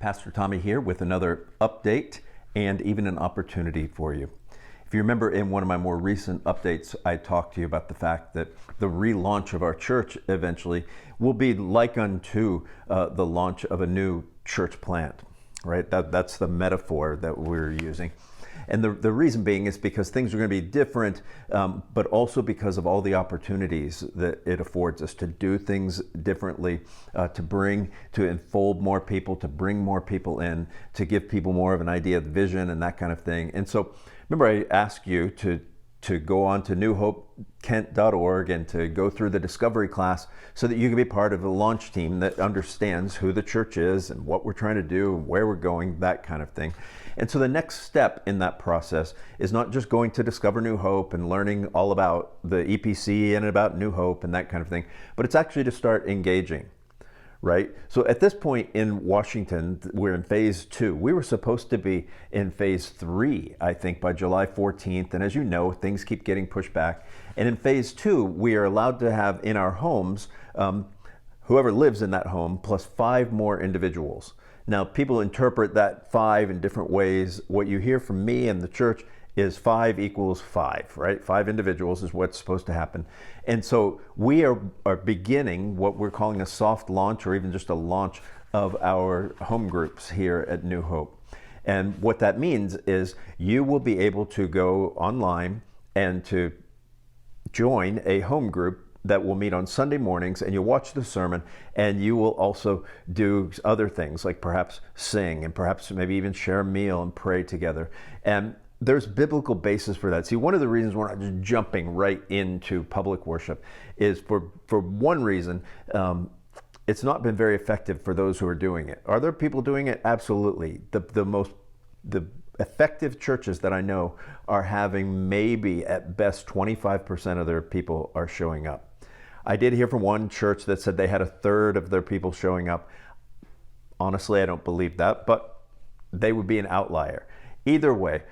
Pastor Tommy here with another update and even an opportunity for you. If you remember, in one of my more recent updates, I talked to you about the fact that the relaunch of our church eventually will be like unto the launch of a new church plant, right? That's the metaphor that we're using. And the reason being is because things are going to be different, but also because of all the opportunities that it affords us to do things differently, to enfold more people, to bring more people in, to give people more of an idea of the vision and that kind of thing. And so remember, I asked you to go on to newhopekent.org and to go through the discovery class so that you can be part of a launch team that understands who the church is and what we're trying to do and where we're going, that kind of thing. And so the next step in that process is not just going to discover New Hope and learning all about the EPC and about New Hope and that kind of thing, but it's actually to start engaging. Right? So at this point in Washington, we're in phase 2. We were supposed to be in phase 3, I think, by July 14th. And as you know, things keep getting pushed back. And in phase 2, we are allowed to have in our homes, whoever lives in that home, plus 5 more individuals. Now, people interpret that 5 in different ways. What you hear from me and the church is 5 equals 5, right? 5 individuals is what's supposed to happen. And so we are beginning what we're calling a soft launch, or even just a launch of our home groups here at New Hope. And what that means is you will be able to go online and to join a home group that will meet on Sunday mornings, and you'll watch the sermon, and you will also do other things like perhaps sing and perhaps maybe even share a meal and pray together. And there's biblical basis for that. See, one of the reasons we're not just jumping right into public worship is for one reason, it's not been very effective for those who are doing it. Are there people doing it? Absolutely. The effective churches that I know are having maybe at best 25% of their people are showing up. I did hear from one church that said they had 1/3 of their people showing up. Honestly, I don't believe that, but they would be an outlier. Either way,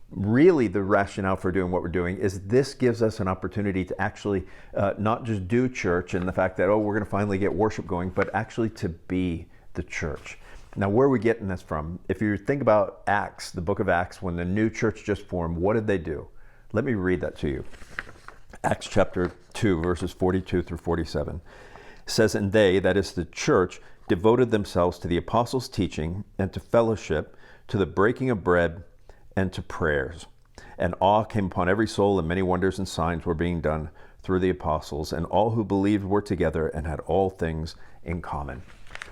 really the rationale for doing what we're doing is this gives us an opportunity to actually not just do church and the fact that, we're going to finally get worship going, but actually to be the church. Now, where are we getting this from? If you think about Acts, the book of Acts, when the new church just formed, what did they do? Let me read that to you. Acts chapter 2, verses 42 through 47. It says, "And they," that is the church, "devoted themselves to the apostles' teaching and to fellowship, to the breaking of bread and to prayers. And awe came upon every soul, and many wonders and signs were being done through the apostles. And all who believed were together and had all things in common."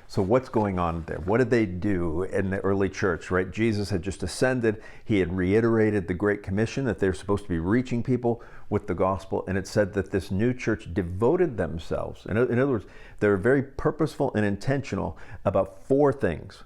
So what's going on there? What did they do in the early church, right? Jesus had just ascended. He had reiterated the Great Commission that they're supposed to be reaching people with the gospel. And it said that this new church devoted themselves. In other words, they were very purposeful and intentional about 4 things.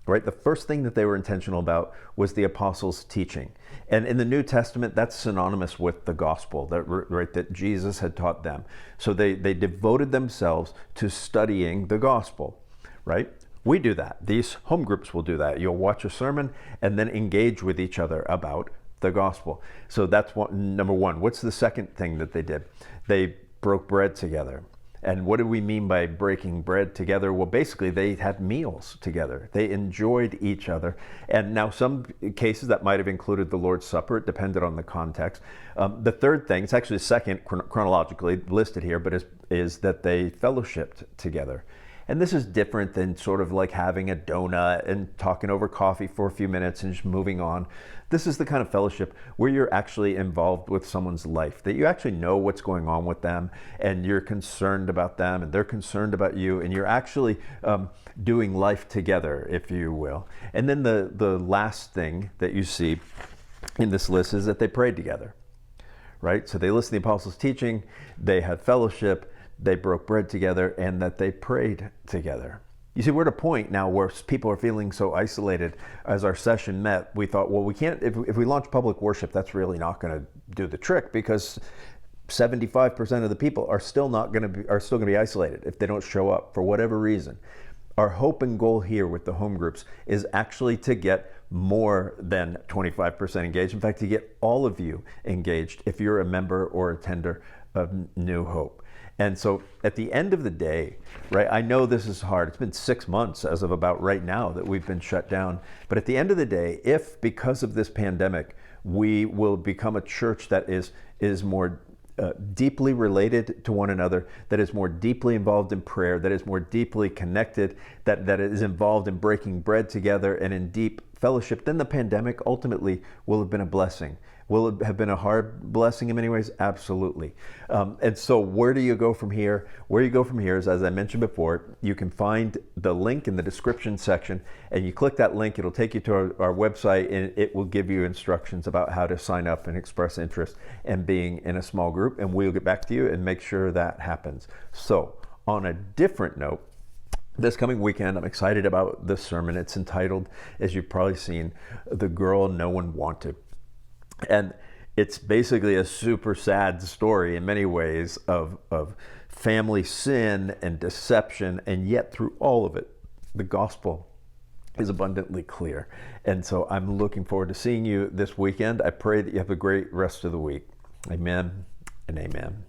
Right? The first thing that they were intentional about was the apostles' teaching. And in the New Testament, that's synonymous with the gospel, that Jesus had taught them. So they devoted themselves to studying the gospel, right? We do that. These home groups will do that. You'll watch a sermon and then engage with each other about the gospel. So that's number one. What's the second thing that they did? They broke bread together. And what do we mean by breaking bread together? Well, basically, they had meals together. They enjoyed each other. And now some cases that might have included the Lord's Supper. It depended on the context. The third thing, it's actually the second chronologically listed here, but is that they fellowshiped together. And this is different than sort of like having a donut and talking over coffee for a few minutes and just moving on. This is the kind of fellowship where you're actually involved with someone's life, that you actually know what's going on with them and you're concerned about them and they're concerned about you, and you're actually doing life together, if you will. And then the last thing that you see in this list is that they prayed together, right? So they listened to the apostles' teaching, they had fellowship, they broke bread together, and that they prayed together. You see, we're at a point now where people are feeling so isolated. As our session met, we thought, well, we can't, if we launch public worship, that's really not going to do the trick, because 75% of the people are still going to be isolated if they don't show up for whatever reason. Our hope and goal here with the home groups is actually to get more than 25% engaged. In fact, to get all of you engaged if you're a member or attender of New Hope. And so at the end of the day, right, I know this is hard. It's been 6 months as of about right now that we've been shut down. But at the end of the day, if because of this pandemic, we will become a church that is more deeply related to one another, that is more deeply involved in prayer, that is more deeply connected, that is involved in breaking bread together and in deep fellowship, then the pandemic ultimately will have been a blessing. Will it have been a hard blessing in many ways? Absolutely. And so where do you go from here? Where you go from here is, as I mentioned before, you can find the link in the description section, and you click that link, it'll take you to our website, and it will give you instructions about how to sign up and express interest in being in a small group, and we'll get back to you and make sure that happens. So on a different note, this coming weekend, I'm excited about this sermon. It's entitled, as you've probably seen, "The Girl No One Wanted." And it's basically a super sad story in many ways of family sin and deception, and yet through all of it, the gospel is abundantly clear. And so I'm looking forward to seeing you this weekend. I pray that you have a great rest of the week. Amen and amen.